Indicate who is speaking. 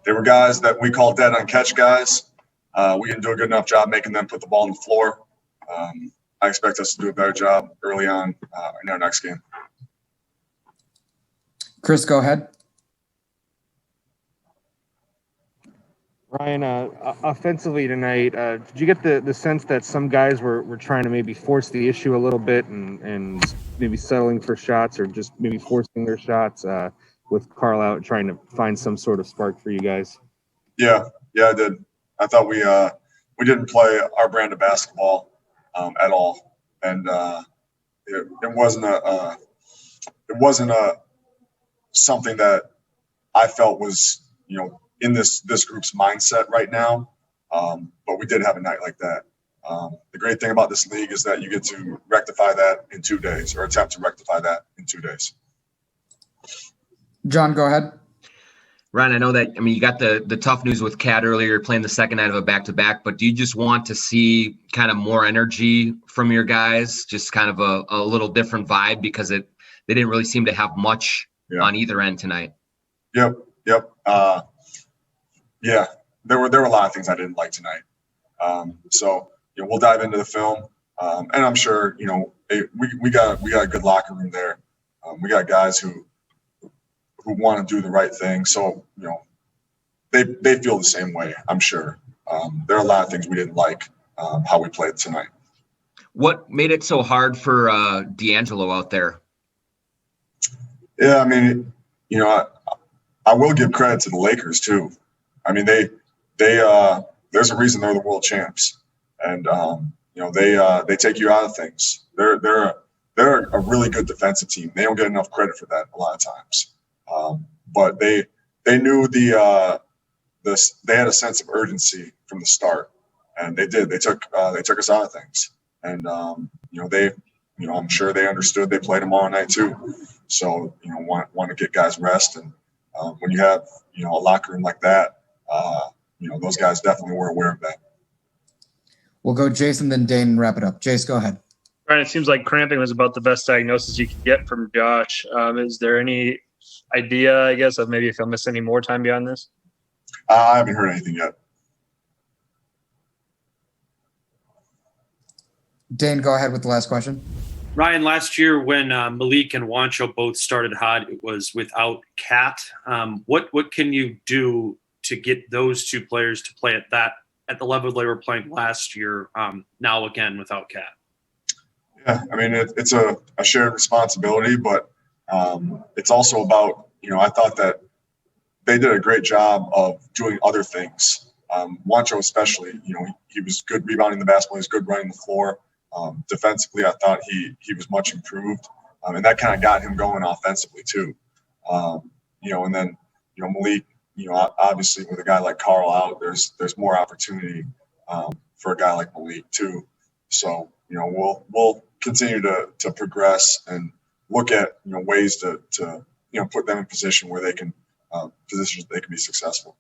Speaker 1: They were guys that we call dead on catch guys. We didn't do a good enough job making them put the ball on the floor. I expect us to do a better job early on in our next game.
Speaker 2: Chris, go ahead.
Speaker 3: Ryan, offensively tonight, did you get the sense that some guys were trying to maybe force the issue a little bit and maybe settling for shots or just maybe forcing their shots with Carl out, trying to find some sort of spark for you guys?
Speaker 1: Yeah, I did. I thought we didn't play our brand of basketball at all, and it wasn't something that I felt was in this group's mindset right now. But we did have a night like that. The great thing about this league is that you get to rectify that in 2 days, or attempt to rectify that in 2 days.
Speaker 2: John, go ahead.
Speaker 4: Ryan, I know that, you got the tough news with Cat earlier, playing the second night of a back-to-back, but do you just want to see kind of more energy from your guys, just kind of a little different vibe, because they didn't really seem to have much on either end tonight?
Speaker 1: Yep. Yeah, there were a lot of things I didn't like tonight. So we'll dive into the film, and I'm sure we got a good locker room there. We got guys who want to do the right thing. So they feel the same way. I'm sure. There are a lot of things we didn't like how we played tonight.
Speaker 4: What made it so hard for D'Angelo out there?
Speaker 1: Yeah, I will give credit to the Lakers too. They there's a reason they're the world champs, and they take you out of things. They're a really good defensive team. They don't get enough credit for that a lot of times, but they knew they had a sense of urgency from the start, and they did. They took us out of things, and I'm sure they understood. They played tomorrow night too, so want to get guys rest, and when you have a locker room like that. Those guys definitely were aware of that.
Speaker 2: We'll go Jason, then Dane, and wrap it up. Jace, go ahead.
Speaker 5: Brian, it seems like cramping was about the best diagnosis you could get from Josh. Is there any idea, I guess, of maybe if he'll miss any more time beyond this?
Speaker 1: I haven't heard anything yet.
Speaker 2: Dane, go ahead with the last question.
Speaker 6: Ryan, last year when Malik and Juancho both started hot, it was without Cat. What can you do to get those two players to play at the level they were playing last year, now again without Cat?
Speaker 1: Yeah, it's a shared responsibility, but it's also about, I thought that they did a great job of doing other things. Juancho especially, he was good rebounding the basketball, he was good running the floor. Defensively, I thought he was much improved, and that kind of got him going offensively too. And then Malik, obviously with a guy like Carl out, there's more opportunity for a guy like Malik too. So we'll continue to progress and look at ways to put them in position where they can be successful.